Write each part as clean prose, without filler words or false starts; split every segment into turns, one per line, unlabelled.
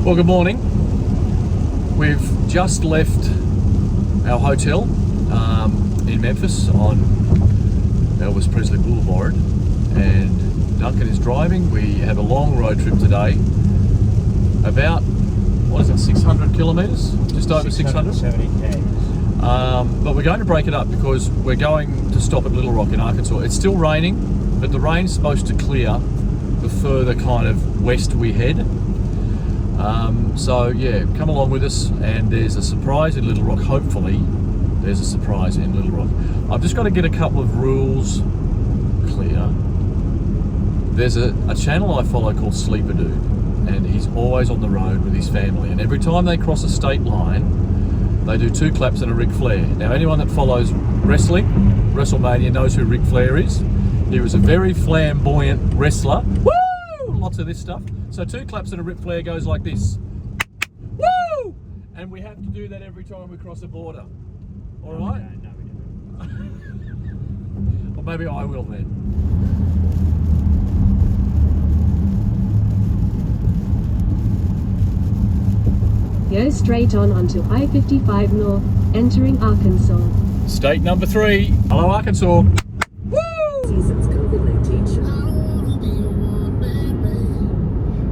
Well, good morning. We've just left our hotel in Memphis on Elvis Presley Boulevard, and Duncan is driving. We have a long road trip today, about, what is it, 600 kilometres? Just over 600?
670 km.
But we're going to break it up because we're going to stop at Little Rock in Arkansas. It's still raining, but the rain's supposed to clear the further kind of west we head. So yeah, come along with us, and there's a surprise in Little Rock. Hopefully there's a surprise in Little Rock. I've just got to get a couple of rules clear. There's a channel I follow called Sleeper Dude, and he's always on the road with his family, and every time they cross a state line they do 2 claps and a Ric Flair. Now anyone that follows wrestling, WrestleMania, knows who Ric Flair is. He was a very flamboyant wrestler. Woo! Lots of this stuff. So 2 claps and a Ric Flair goes like this. Woo! And we have to do that every time we cross a border. All right?
No, we don't.
Or maybe I will then.
Go straight on onto I-55 North, entering Arkansas.
State number 3. Hello, Arkansas. Woo!
Seasons COVID-19 show.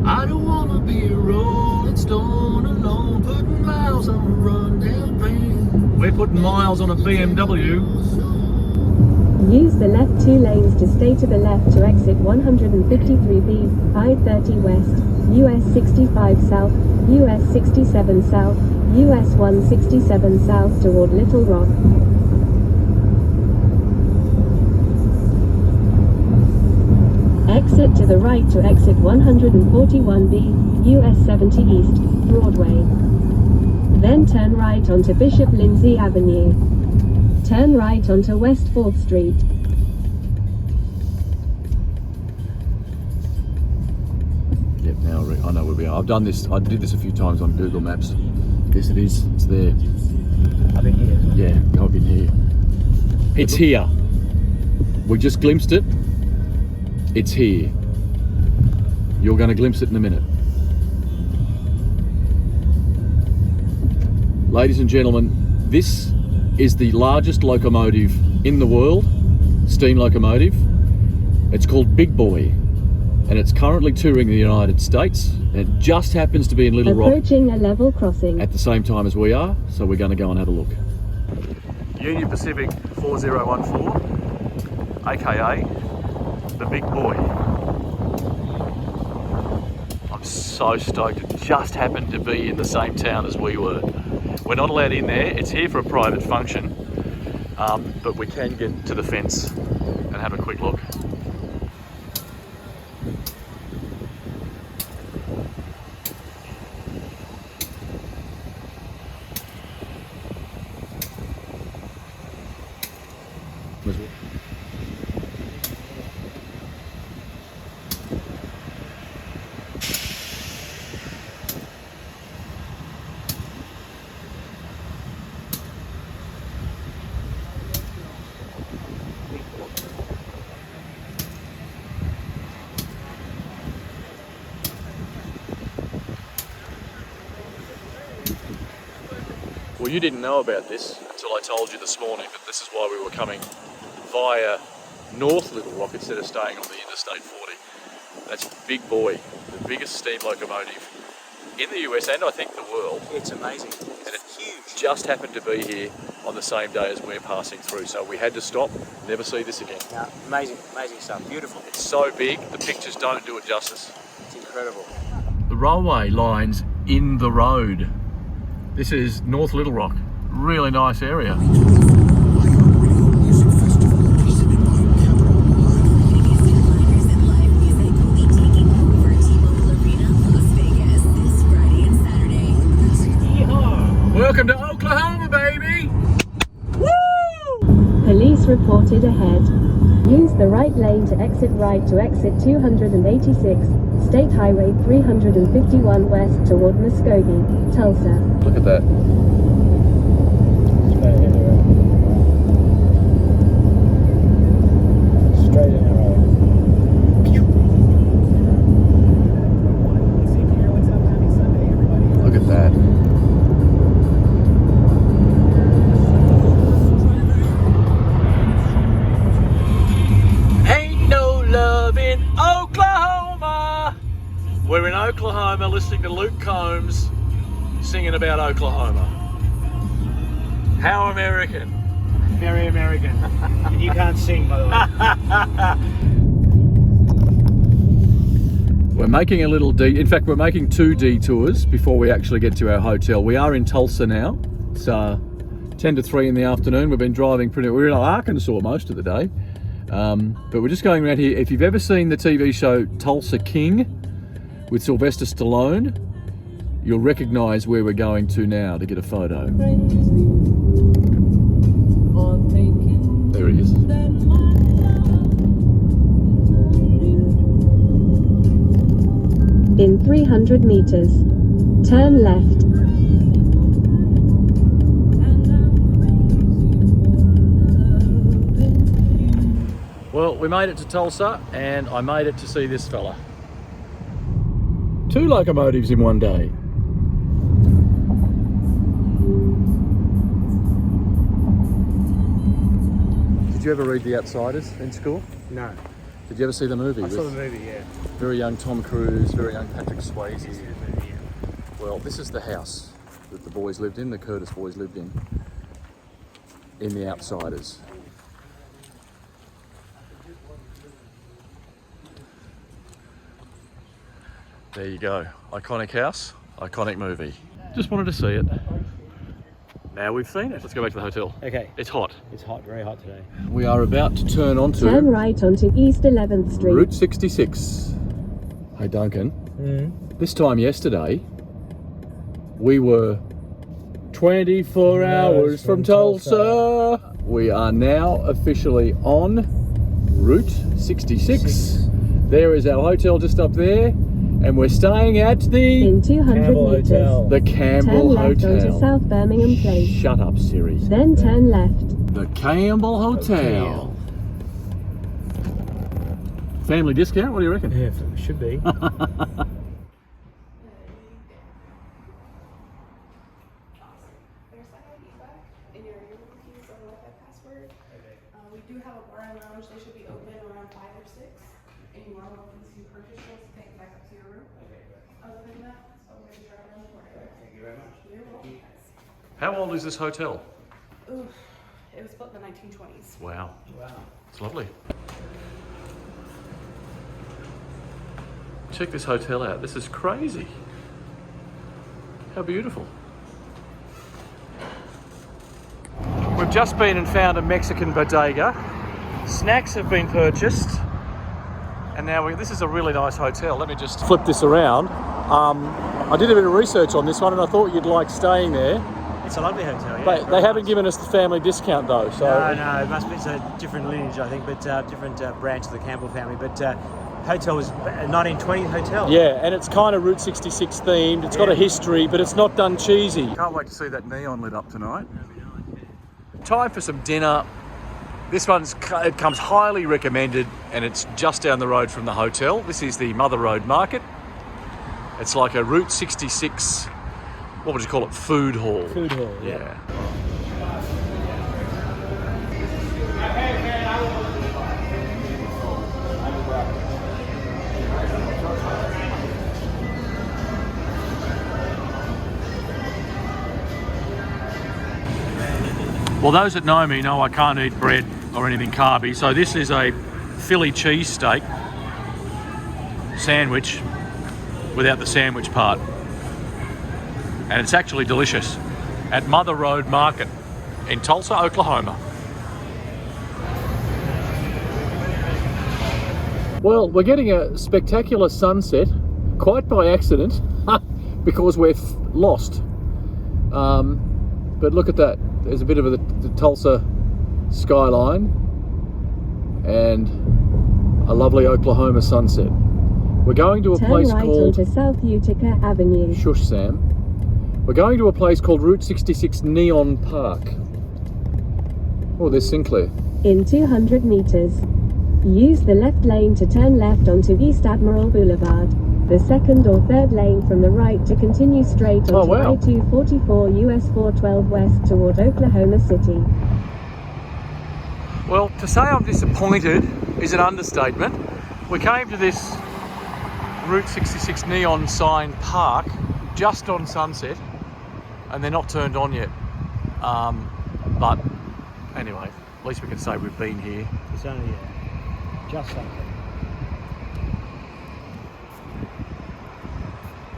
I don't wanna be a rolling stone alone, putting miles on a rundown van. We're putting miles on a BMW.
Use the left 2 lanes to stay to the left to exit 153B, I-30 West, US 65 South, US 67 South, US 167 South toward Little Rock. Exit to the right to exit 141B, US 70 East, Broadway. Then turn right onto Bishop Lindsay Avenue. Turn right onto West 4th Street.
Yep, now I know where we are. I've done this, I did this a few times on Google Maps. Yes it is, it's there.
I've been here.
Yeah, I've been here. It's here. We just glimpsed it. It's here. You're going to glimpse it in a minute. Ladies and gentlemen, this is the largest locomotive in the world, steam locomotive. It's called Big Boy, and it's currently touring the United States, and it just happens to be in Little Rock
Approaching a level crossing
at the same time as we are, so we're going to go and have a look. Union Pacific 4014, aka the Big Boy. I'm so stoked. It just happened to be in the same town as we were. We're not allowed in there. It's here for a private function, but we can get to the fence and have a quick look. Well, you didn't know about this until I told you this morning, but this is why we were coming via North Little Rock instead of staying on the Interstate 40. That's Big Boy, the biggest steam locomotive in the US and I think the world.
It's amazing.
And
It's huge.
just happened to be here on the same day as we're passing through, so we had to stop, never see this again.
Yeah, amazing stuff. Beautiful.
It's so big, the pictures don't do it justice.
It's incredible.
The railway line's in the road. This is North Little Rock, really nice area. Welcome to Oklahoma, baby! Woo!
Police reported ahead. Use the right lane to exit right to exit 286, State Highway 351 west toward Muskogee, Tulsa.
Look at that.
Straight in a row.
Oklahoma, listening to Luke Combs singing about Oklahoma. How American.
Very American. And you can't sing, by the way.
We're making a little in fact, we're making 2 detours before we actually get to our hotel. We are in Tulsa now. It's 10 to 3 in the afternoon. We've been driving we're in Arkansas most of the day. But we're just going around here. If you've ever seen the TV show Tulsa King with Sylvester Stallone, you'll recognise where we're going to now to get a photo. There he is.
In 300 meters, turn left.
Well, we made it to Tulsa, and I made it to see this fella. 2 locomotives in one day. Did you ever read The Outsiders in school?
No.
Did you ever see the movie?
I saw the movie, yeah.
Very young Tom Cruise, very young Patrick Swayze. Well, this is the house that the boys lived in, the Curtis boys lived in The Outsiders. There you go. Iconic house, iconic movie. Just wanted to see it. Now we've seen it. Let's go back to the hotel.
Okay.
It's hot.
It's hot, very hot today.
We are about to turn onto
Turn right onto East 11th Street.
Route 66. Hey Duncan, this time yesterday, we were 24 hours from Tulsa. We are now officially on Route 66. There is our hotel just up there, and we're staying at the
In 200
Campbell
meters,
Hotel.
the Campbell
turn left
Hotel.
onto South Birmingham Place.
Shut up, Siri.
Then turn left.
The Campbell Hotel. Family discount? What do you reckon?
Yeah, it should be.
We do have a bar and lounge. They should be open around 5 or 6. And you are welcome to purchase those to take back up to your room. Other than that, so we're going to drive around the corner.
Thank you very much.
You're welcome.
How old is this hotel?
Ooh, it was built in the 1920s.
Wow.
Wow.
It's lovely. Check this hotel out. This is crazy. How beautiful. We've just been and found a Mexican bodega. Snacks have been purchased. And now this is a really nice hotel. Let me just flip this around. I did a bit of research on this one and I thought you'd like staying there.
It's a lovely hotel, yeah.
They haven't given us the family discount though. So
No, it must be it's a different lineage, I think, but different branch of the Campbell family. But hotel was a 1920s hotel.
yeah, and it's kind of Route 66 themed. It's got a history, but it's not done cheesy. Can't wait to see that neon lit up tonight. Time for some dinner. This it comes highly recommended, and it's just down the road from the hotel. This is the Mother Road Market. It's like a Route 66, what would you call it, food hall.
Food hall,
Yeah. Well, those that know me know I can't eat bread or anything carby, so this is a Philly cheesesteak sandwich without the sandwich part. And it's actually delicious at Mother Road Market in Tulsa, Oklahoma. Well, we're getting a spectacular sunset, quite by accident, because we're lost. But look at that. There's a bit of the Tulsa skyline and a lovely Oklahoma sunset. We're going to a place
Turn right
called
onto South Utica Avenue.
Shush Sam. We're going to a place called Route 66 Neon Park. Oh, there's Sinclair.
In 200 meters, use the left lane to turn left onto East Admiral Boulevard. The second or third lane from the right to continue straight onto
wow.
I-244 US 412 west toward Oklahoma City.
Well, to say I'm disappointed is an understatement. We came to this Route 66 neon sign park just on sunset, and they're not turned on yet. But anyway, at least we can say we've been here.
It's only just something.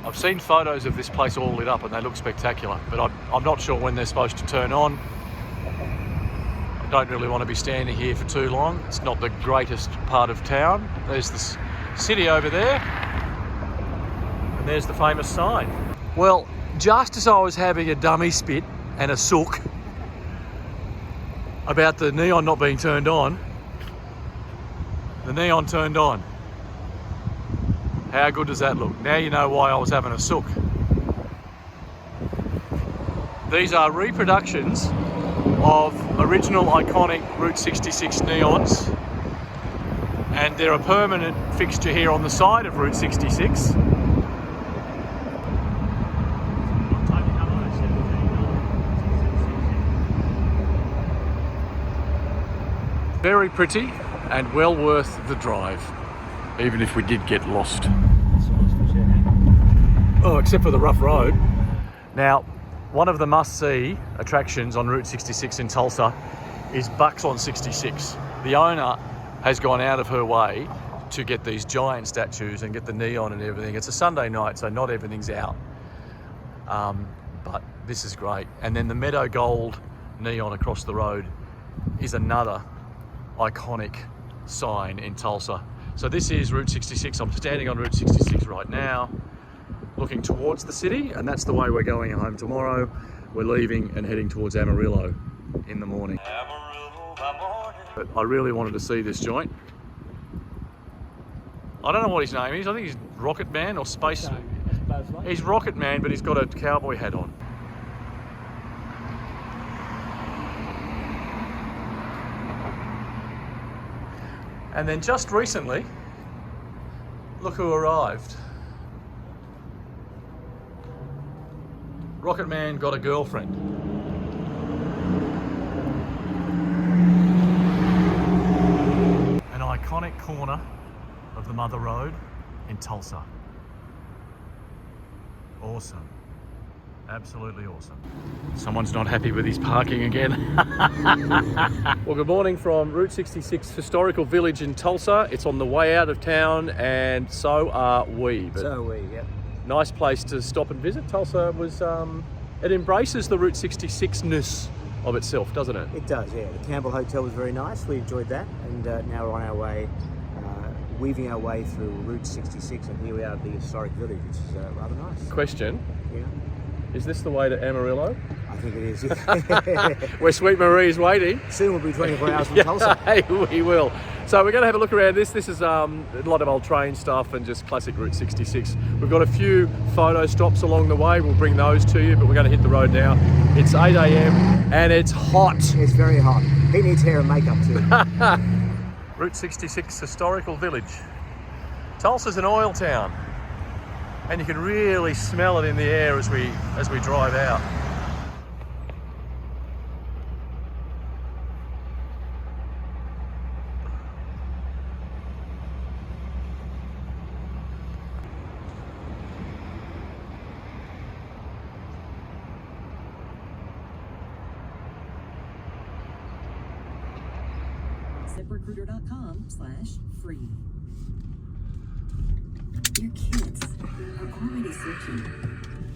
I've seen photos of this place all lit up and they look spectacular, but I'm not sure when they're supposed to turn on. I don't really want to be standing here for too long. It's not the greatest part of town. There's the city over there, and there's the famous sign. Well, just as I was having a dummy spit and a sook about the neon not being turned on, the neon turned on. How good does that look? Now you know why I was having a sook. These are reproductions of original iconic Route 66 neons, and they're a permanent fixture here on the side of Route 66. Very pretty and well worth the drive, even if we did get lost. Oh, except for the rough road. Now, one of the must-see attractions on Route 66 in Tulsa is Bucks on 66. The owner has gone out of her way to get these giant statues and get the neon and everything. It's a Sunday night, so not everything's out. But this is great. And then the meadow gold neon across the road is another iconic sign in Tulsa. So this is Route 66. I'm standing on Route 66 right now, looking towards the city, and that's the way we're going home tomorrow. We're leaving and heading towards Amarillo in the morning. But I really wanted to see this joint. I don't know what his name is. I think he's Rocket Man or Space. He's Rocket Man, but he's got a cowboy hat on. And then just recently, look who arrived. Rocket Man got a girlfriend. An iconic corner of the Mother Road in Tulsa. Awesome. Absolutely awesome. Someone's not happy with his parking again. Well, good morning from Route 66 Historical Village in Tulsa. It's on the way out of town, and so are we. But
So are we, yep.
nice place to stop and visit. Tulsa was, it embraces the Route 66-ness of itself, doesn't it?
It does, yeah. The Campbell Hotel was very nice. We enjoyed that, and now we're on our way, weaving our way through Route 66, and here we are at the historic village, which is rather nice.
Question,
Yeah,
is this the way to Amarillo?
I think it is. Yeah.
Where Sweet Marie's waiting.
Soon we'll be 24 hours from Tulsa.
Yeah, we will. So we're going to have a look around this. This is a lot of old train stuff and just classic Route 66. We've got a few photo stops along the way. We'll bring those to you, but we're going to hit the road now. It's 8 a.m. and it's hot.
It's very hot. He needs hair and makeup too.
Route 66 Historical Village. Tulsa's an oil town, and you can really smell it in the air as we drive out.
ZipRecruiter.com/free. Your kids are already searching,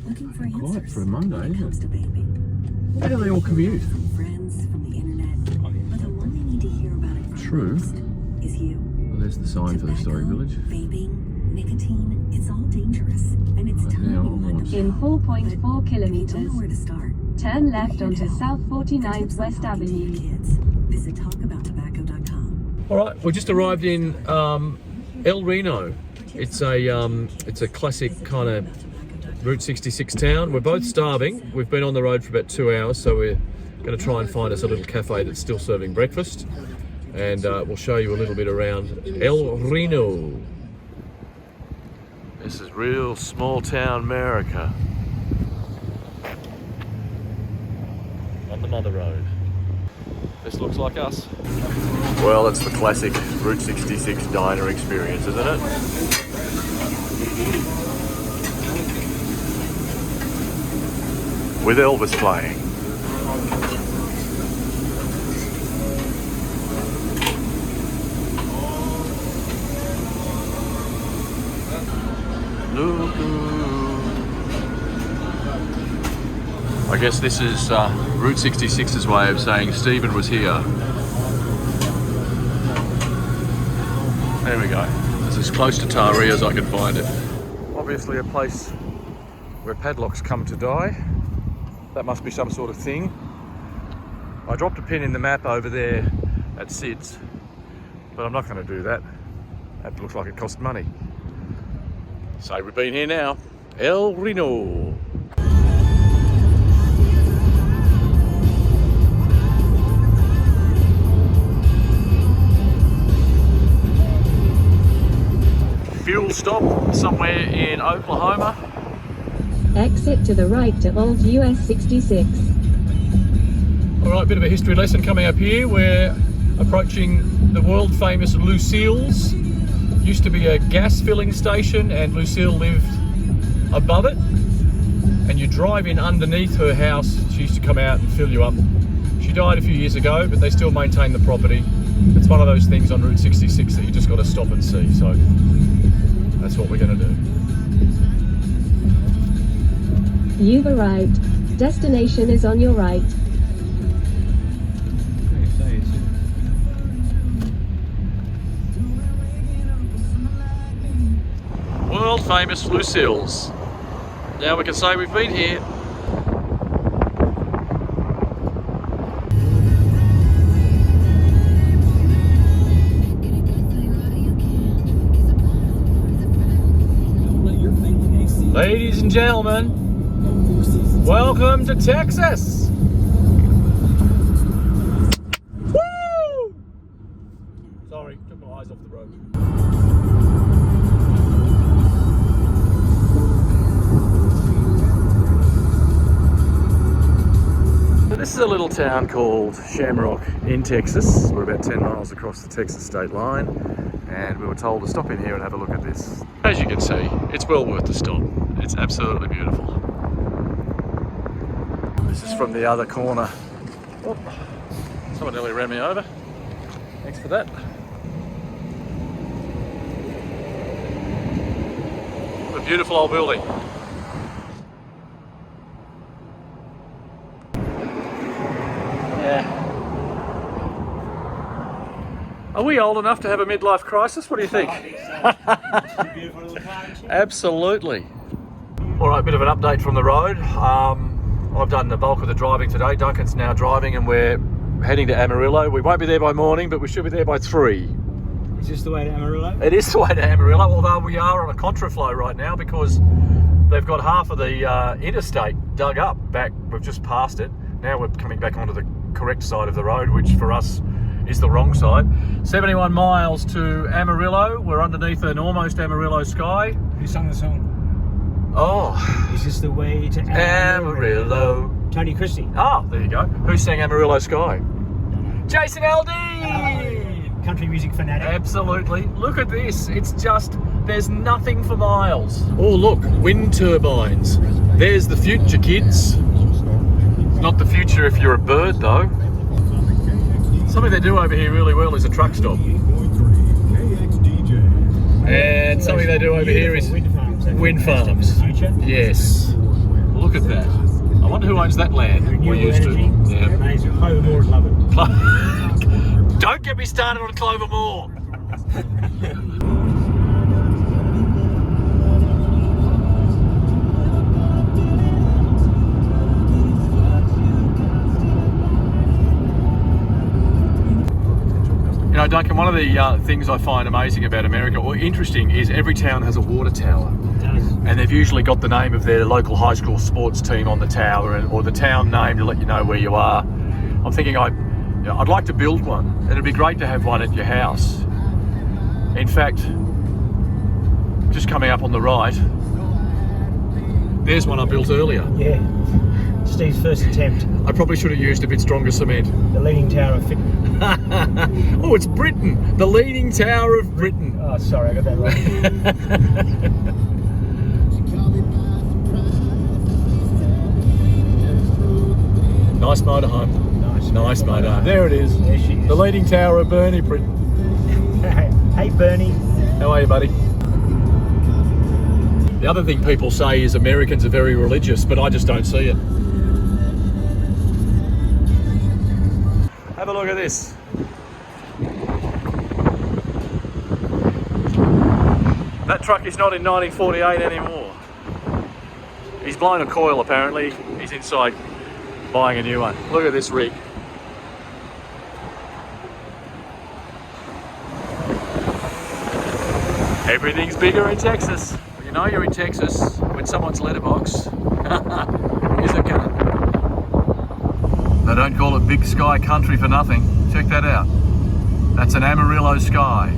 looking for answers.
Quiet for a Monday,
when it comes
isn't
to vaping.
Where do they all commute?
From friends, from the internet, but the one they need to hear about it
True.
first is you.
Well, there's the sign for the historic village.
Vaping, nicotine, it's all dangerous, and it's
Right
time
now,
you learn to
In
stop.
4.4
If you don't
kilometers,
know where to start,
turn left
we
onto
need
South
help.
49th
For tips on
West
talking to your
Avenue.
kids, visit talkabouttobacco.com.
All right, we just arrived in El Reno. It's a classic kind of Route 66 town. We're both starving. We've been on the road for about 2 hours, so we're going to try and find us a little cafe that's still serving breakfast, and we'll show you a little bit around El Reno. This is real small town America on the Mother Road. This looks like us. Well, it's the classic Route 66 diner experience, isn't it? With Elvis playing. Look. I guess this is Route 66's way of saying Stephen was here. There we go. It's as close to Taree as I can find it. Obviously a place where padlocks come to die. That must be some sort of thing. I dropped a pin in the map over there at Sid's, but I'm not going to do that. That looks like it cost money. So we've been here now. El Reno. Fuel stop somewhere in Oklahoma.
Exit to the right to Old US 66.
All right, bit of a history lesson coming up here. We're approaching the world famous Lucille's. Used to be a gas filling station, and Lucille lived above it. And you drive in underneath her house. She used to come out and fill you up. She died a few years ago, but they still maintain the property. It's one of those things on Route 66 that you just got to stop and see. So that's what we're going to do.
You've arrived. Destination is on your right.
World famous Lucille's. Now we can say we've been here. Ladies and gentlemen, welcome to Texas. Woo! Sorry, took my eyes off the road. So this is a little town called Shamrock in Texas. We're about 10 miles across the Texas state line, and we were told to stop in here and have a look at this. As you can see, it's well worth the stop. It's absolutely beautiful. This is from the other corner. Oh, someone nearly ran me over. Thanks for that. What a beautiful old building. Yeah. Are we old enough to have a midlife crisis? What do you think? Absolutely. All right, bit of an update from the road. I've done the bulk of the driving today. Duncan's now driving and we're heading to Amarillo. We won't be there by morning, but we should be there by 3.
Is this the way to Amarillo?
It is the way to Amarillo, although we are on a contraflow right now because they've got half of the interstate dug up back. We've just passed it. Now we're coming back onto the correct side of the road, which for us is the wrong side. 71 miles to Amarillo. We're underneath an almost Amarillo sky.
Who sung the song?
Oh.
Is this the way to
Amarillo?
Tony Christie.
Oh, there you go. Who sang Amarillo Sky? Jason Aldean!
Country music fanatic.
Absolutely. Look at this. It's just, there's nothing for miles. Oh, look, wind turbines. There's the future, kids. It's not the future if you're a bird, though. Something they do over here really well is a truck stop. And something they do over here is wind farms. Yes. Look at that. I wonder who owns that land. We used to. Yeah.
Amazing. Clover Moore would love it.
Don't get me started on Clover Moore. You know, Duncan, one of the things I find amazing about America, or interesting, is every town has a water tower.
It does.
And they've usually got the name of their local high school sports team on the tower, or the town name to let you know where you are. I'm thinking I'd like to build one, and it'd be great to have one at your house. In fact, just coming up on the right, there's one I built earlier.
Yeah. Steve's first attempt.
I probably should have used a bit stronger cement.
The Leaning Tower of
Oh, it's Britain. The Leaning Tower of Britain.
Oh, sorry, I got that wrong.
Nice motorhome. Nice motorhome. There it is.
There she is.
The leaning tower of Burnie.
Hey Bernie.
How are you, buddy? The other thing people say is Americans are very religious, but I just don't see it. Have a look at this. That truck is not in 1948 anymore. He's blown a coil apparently. He's inside buying a new one. Look at this rig. Everything's bigger in Texas. You know you're in Texas when someone's letterbox is a gun. They don't call it Big Sky Country for nothing. Check that out. That's an Amarillo Sky.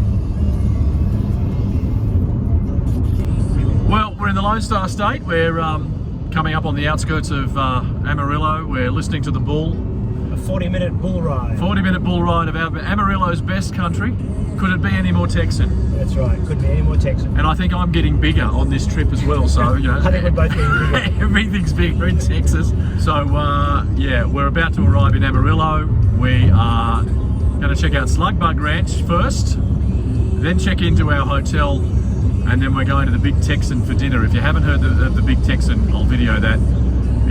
Well, we're in the Lone Star State. We're coming up on the outskirts of Amarillo. We're listening to the bull.
A 40-minute bull ride.
40-minute bull ride of Amarillo's best country. Could it be any more Texan?
That's right. Couldn't be any more Texan.
And I think I'm getting bigger on this trip as well. So, you know,
I think we're both getting bigger.
Everything's bigger in Texas. So, yeah, we're about to arrive in Amarillo. We are going to check out Slugbug Ranch first, then check into our hotel, and then we're going to the Big Texan for dinner. If you haven't heard of the Big Texan, I'll video that.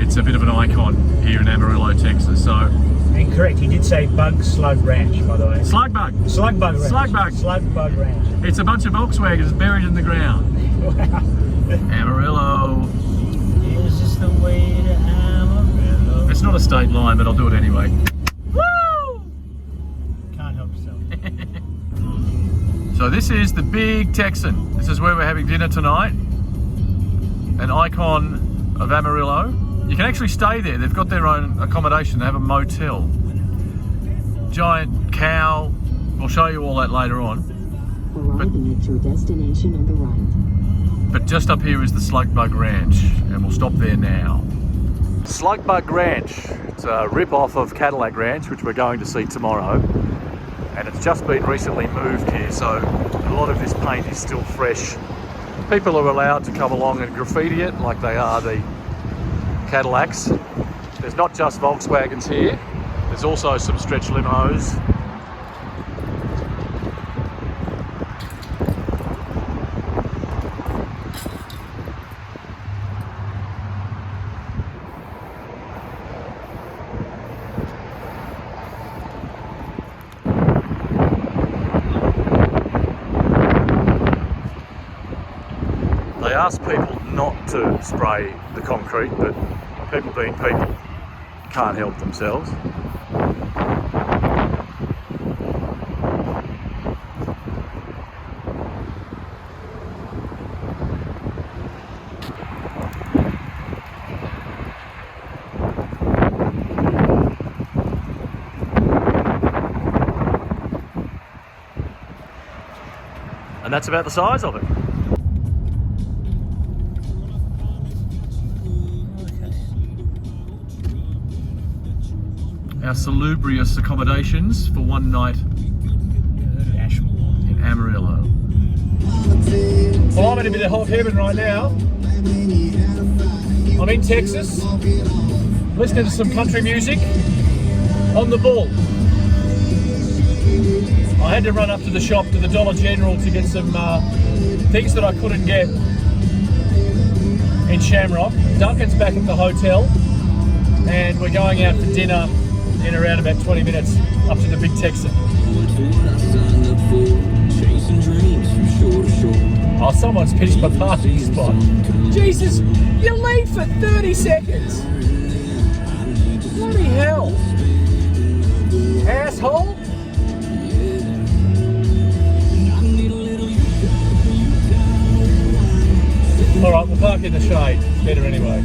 It's a bit of an icon here in Amarillo, Texas. So.
Incorrect. He did say Slug Ranch, by the way.
Slugbug.
Slugbug Ranch.
Slugbug.
Slugbug Ranch.
It's a bunch of Volkswagens buried in the ground. Amarillo.
Is this the way to Amarillo?
It's not a state line, but I'll do it anyway. Woo!
Can't help yourself.
So this is the Big Texan. This is where we're having dinner tonight. An icon of Amarillo. You can actually stay there. They've got their own accommodation. They have a motel. Giant cow. We'll show you all that later on.
Arriving at your destination on the right.
But just up here is the Slugbug Ranch, and we'll stop there now. Slugbug Ranch. It's a rip-off of Cadillac Ranch, which we're going to see tomorrow. And it's just been recently moved here, so a lot of this paint is still fresh. People are allowed to come along and graffiti it like they are the Cadillacs. There's not just Volkswagens here, there's also some stretch limos. They ask people not to spray the concrete, but people being people can't help themselves. And that's about the size of it. Our salubrious accommodations for one night in Amarillo. Well, I'm in a bit of hot heaven right now. I'm in Texas, listening to some country music on the bull. I had to run up to the shop, to the Dollar General, to get some things that I couldn't get in Shamrock. Duncan's back at the hotel, and we're going out for dinner in around about 20 minutes up to the Big Texan. Oh, someone's pitched my parking spot. Jesus, you're late for 30 seconds. Bloody hell. Asshole. Alright, we'll park in the shade. It's better anyway.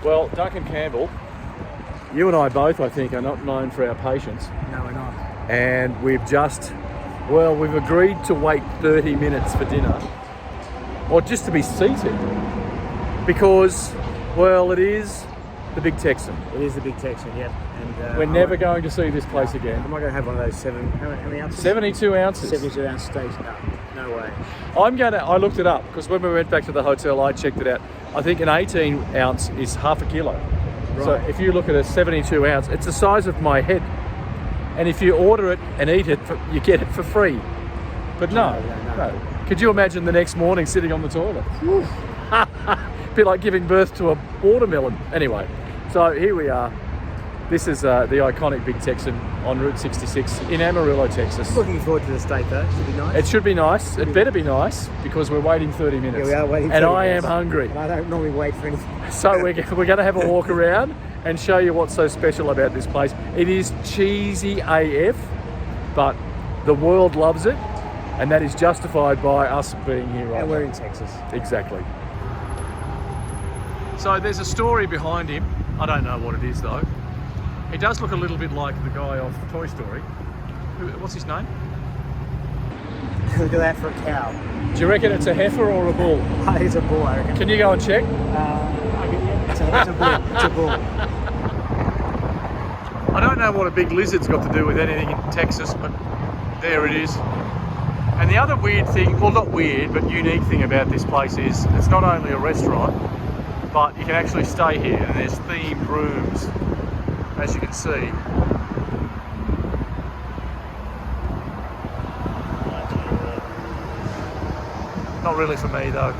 Well, Duncan Campbell, you and I both, I think, are not known for our patience.
No, we're not.
And we've agreed to wait 30 minutes for dinner. or just to be seated, because, well, it is the Big Texan.
It is the Big Texan, yep. And
We're never going to see this place again.
Am I going to have one of those how many ounces?
72 ounces.
72 ounce steaks? No way.
I looked it up, because when we went back to the hotel, I checked it out. I think an 18 ounce is half a kilo.
Right.
So if you look at a 72 ounce, it's the size of my head. And if you order it and eat it, you get it for free. But no. Could you imagine the next morning sitting on the toilet? Bit like giving birth to a watermelon. Anyway, so here we are. This is the iconic Big Texan on Route 66 in Amarillo, Texas.
Looking forward to the steak though. Should be nice.
It should be nice. It better be nice, because we're waiting 30 minutes.
Yeah, we are waiting 30
and I
minutes.
am hungry.
And I don't normally wait for anything.
So we're going to have a walk around and show you what's so special about this place. It is cheesy AF, but the world loves it, and that is justified by us being here right
And we're
now.
in Texas.
Exactly. So there's a story behind him. I don't know what it is though. He does look a little bit like the guy off Toy Story. What's his name?
Look at that for a cow.
Do you reckon it's a heifer or a bull?
It's a bull, I reckon.
Can you go and check?
It's a bull. It's a bull.
I don't know what a big lizard's got to do with anything in Texas, but there it is. And the other weird thing, well not weird, but unique thing about this place is it's not only a restaurant, but you can actually stay here, and there's themed rooms, as you can see. Not really for me though.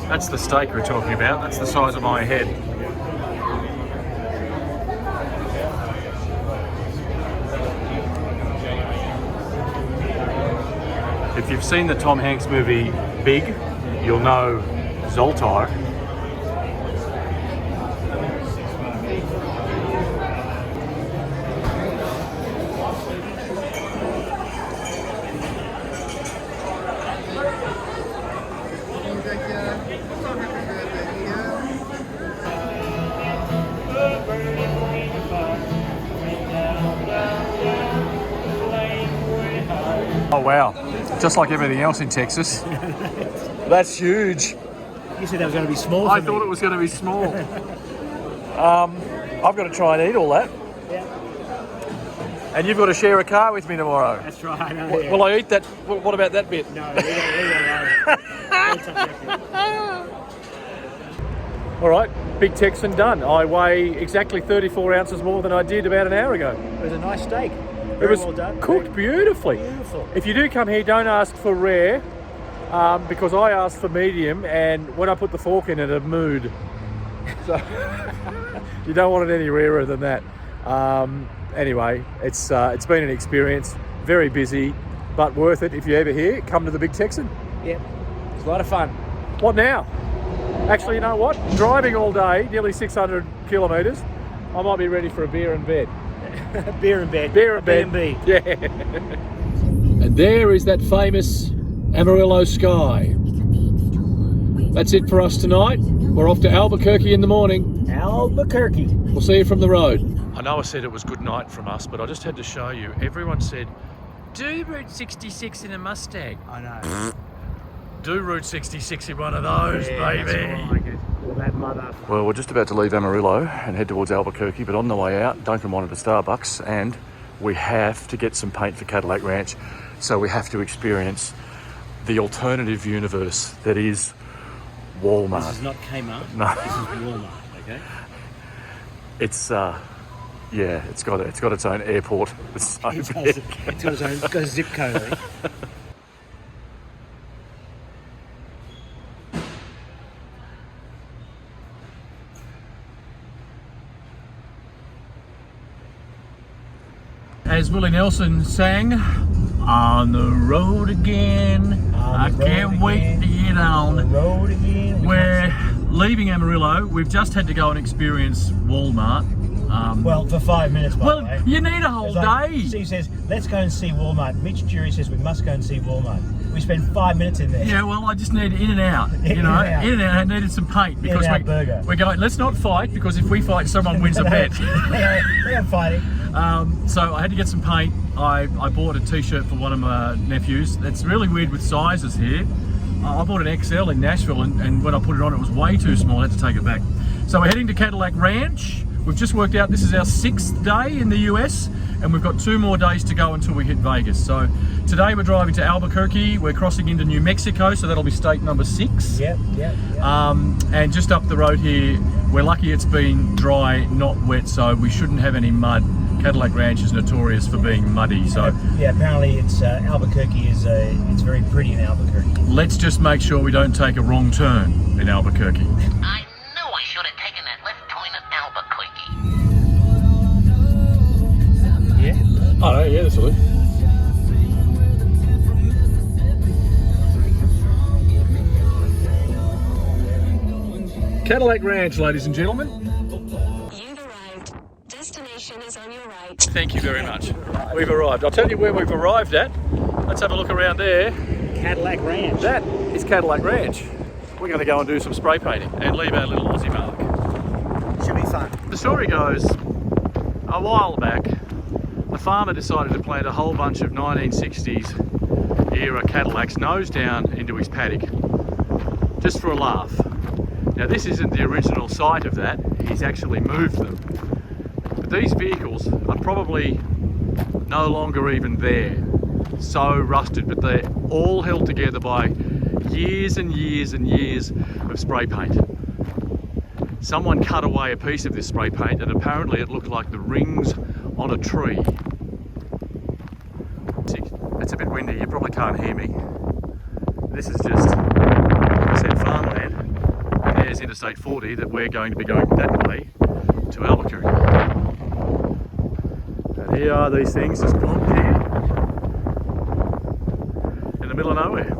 That's the steak we're talking about. That's the size of my head. If you've seen the Tom Hanks movie Big, you'll know Zoltar. Oh wow, just like everything else in Texas. That's huge.
You said that was going to be small.
I thought it was going to be small. I've got to try and eat all that.
Yeah.
And you've got to share a car with me tomorrow.
That's right. I know.
Will I eat that? What about that bit?
No, leave it alone.
All right, Big Texan done. I weigh exactly 34 ounces more than I did about an hour ago.
It was a nice steak.
It was
well done.
cooked beautifully.
Beautiful.
If you do come here, don't ask for rare, because I asked for medium, and when I put the fork in it moved. So you don't want it any rarer than that. Anyway, it's been an experience. Very busy, but worth it. If you're ever here, come to the Big Texan.
Yep. It's a lot of fun.
What now? Actually, you know what? Driving all day, nearly 600 kilometres, I might be ready for a beer in bed.
Beer in bed.
Beer in bed.
B&B.
Yeah. And there is that famous Amarillo sky. That's it for us tonight. We're off to Albuquerque in the morning.
Albuquerque.
We'll see you from the road. I know I said it was good night from us, but I just had to show you. Everyone said, do Route 66 in a Mustang.
I know.
Do Route 66 in one of those, baby.
That's like it. Well, that mother.
Well, we're just about to leave Amarillo and head towards Albuquerque, but on the way out, Duncan wanted a Starbucks, and we have to get some paint for Cadillac Ranch, so we have to experience the alternative universe that is Walmart.
This is not Kmart.
No.
This is Walmart. Okay.
It's yeah, it's got its own airport. It's so
It's
big.
got its own got a zip code. I think.
As Willie Nelson sang, on the road again. I can't wait to get on.
The road again.
We're leaving Amarillo. We've just had to go and experience Walmart.
Well, for 5 minutes, by the way.
You need a whole
It's like,
day.
Steve says, let's go and see Walmart. Mitch Jury says we must go and see Walmart. We spent 5 minutes in there.
Yeah, well, I just need in and out. You know, in and out. I needed some paint because we're going. Let's not fight, because if we fight, someone wins a bet.
We're not fighting.
So I had to get some paint. I bought a t-shirt for one of my nephews. It's really weird with sizes here. I bought an XL in Nashville, and when I put it on, it was way too small. I had to take it back. So we're heading to Cadillac Ranch. We've just worked out this is our 6th day in the US, and we've got 2 more days to go until we hit Vegas. So today we're driving to Albuquerque. We're crossing into New Mexico, so that'll be state number 6.
Yep.
And just up the road here, we're lucky it's been dry, not wet, so we shouldn't have any mud. Cadillac Ranch is notorious for being muddy, so
yeah. Apparently, it's Albuquerque is it's very pretty in Albuquerque.
let's just make sure we don't take a wrong turn in Albuquerque.
I knew I should have taken that left turn at Albuquerque.
Yeah.
Oh yeah, that's all. Cadillac Ranch, ladies and gentlemen.
You've arrived. Destination is on your right.
Thank you very much. We've arrived. I'll tell you where we've arrived at. Let's have a look around there.
Cadillac Ranch.
That is Cadillac Ranch. We're going to go and do some spray painting and leave our little Aussie mark.
Should be fun.
The story goes, a while back, a farmer decided to plant a whole bunch of 1960s era Cadillacs nose down into his paddock, just for a laugh. Now this isn't the original site of that, he's actually moved them. But these vehicles are probably no longer even there. So rusted, but they're all held together by years and years and years of spray paint. Someone cut away a piece of this spray paint and apparently it looked like the rings on a tree. It's a bit windy, you probably can't hear me. This is just, like I said, farmland. And there's Interstate 40 that we're going to be going that way to Albuquerque. And here are these things just plonked here in the middle of nowhere.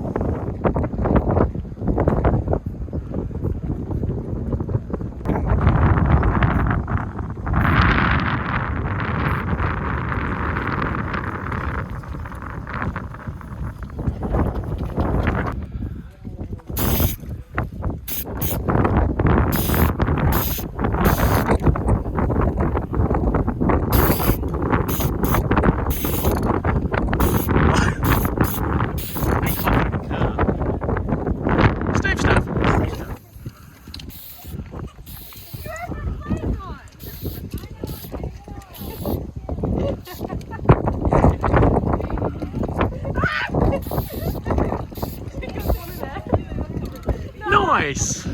Nice!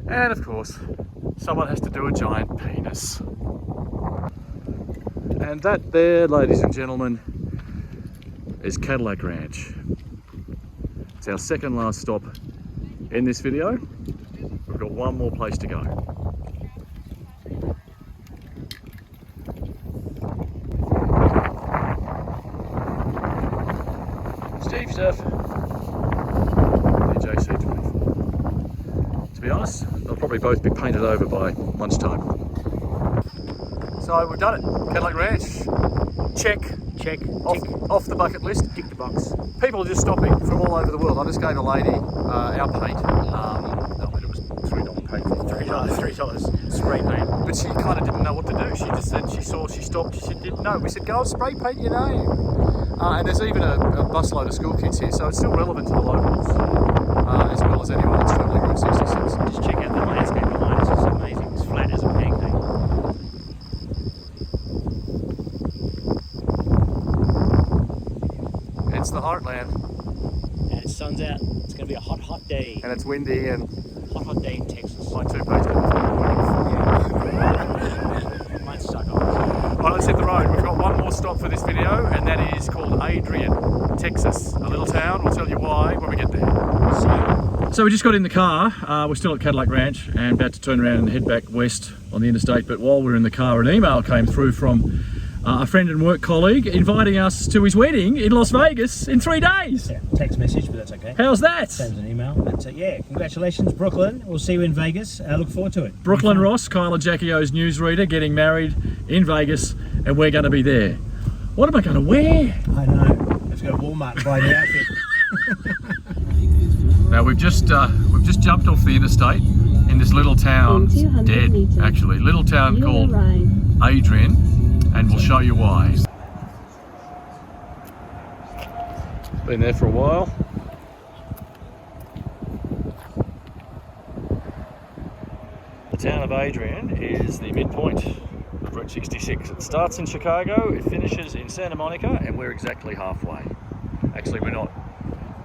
And of course, someone has to do a giant penis. And that there, ladies and gentlemen, is Cadillac Ranch. It's our second last stop in this video. We've got one more place to go. Steve stuff. To be honest, they'll probably both be painted over by lunchtime. So we've done it. Cadillac Ranch. Check. Off the bucket list.
Tick the box.
People are just stopping from all over the world. I just gave a lady our paint. It was $3 paint.
$3 spray paint.
But she kind of didn't know what to do. She just said she stopped, she didn't know. We said, go and spray paint your name. And there's even a busload of school kids here, so it's still relevant to the locals, as well as anyone that's travelling Route 66.
Just check out the landscape behind us. It's amazing. It's flat as a pancake.
It's the heartland.
And the sun's out. It's going to be a hot day.
And it's windy and
Hot day in Texas.
my toothpaste.
Might suck off.
Right, let's hit the road. We've got one more stop for this video, and that is called Adrian, Texas. A little town. We'll tell you why when we get there. So we just got in the car. We're still at Cadillac Ranch and about to turn around and head back west on the interstate. But while we're in the car, an email came through from a friend and work colleague inviting us to his wedding in Las Vegas in 3 days.
Yeah, text message, but that's okay.
How's that?
Sends an email. But yeah, congratulations, Brooklyn. We'll see you in Vegas. I look forward to it.
Brooklyn Ross, Kyle and Jackie O's newsreader, getting married in Vegas, and we're going to be there. What am I going to wear?
I know. It's go to Walmart and buy the outfit.
Now we've just jumped off the interstate in this little town,
In 200
dead
meters,
actually, little town
you will
called
arrive.
Adrian, and we'll show you why. Been there for a while. The town of Adrian is the midpoint of Route 66. It starts in Chicago, it finishes in Santa Monica, and we're exactly halfway. Actually, we're not.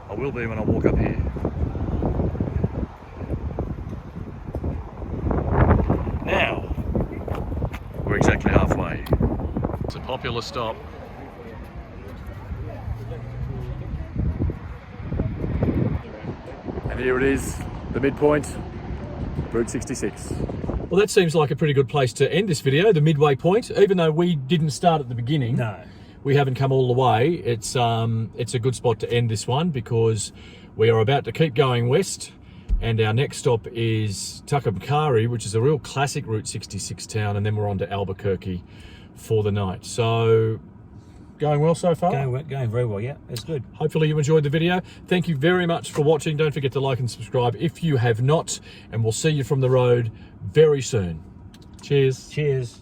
I will be when I walk up here. Now, we're exactly halfway. It's a popular stop. And here it is, the midpoint of Route 66. Well, that seems like a pretty good place to end this video, the midway point. Even though we didn't start at the beginning,
No.
we haven't come all the way. It's a good spot to end this one because we are about to keep going west, and our next stop is Tucumcari, which is a real classic Route 66 town, and then we're on to Albuquerque for the night. So, going well so far?
Going very well, yeah. It's good.
Hopefully you enjoyed the video. Thank you very much for watching. Don't forget to like and subscribe if you have not, and we'll see you from the road very soon. Cheers.
Cheers.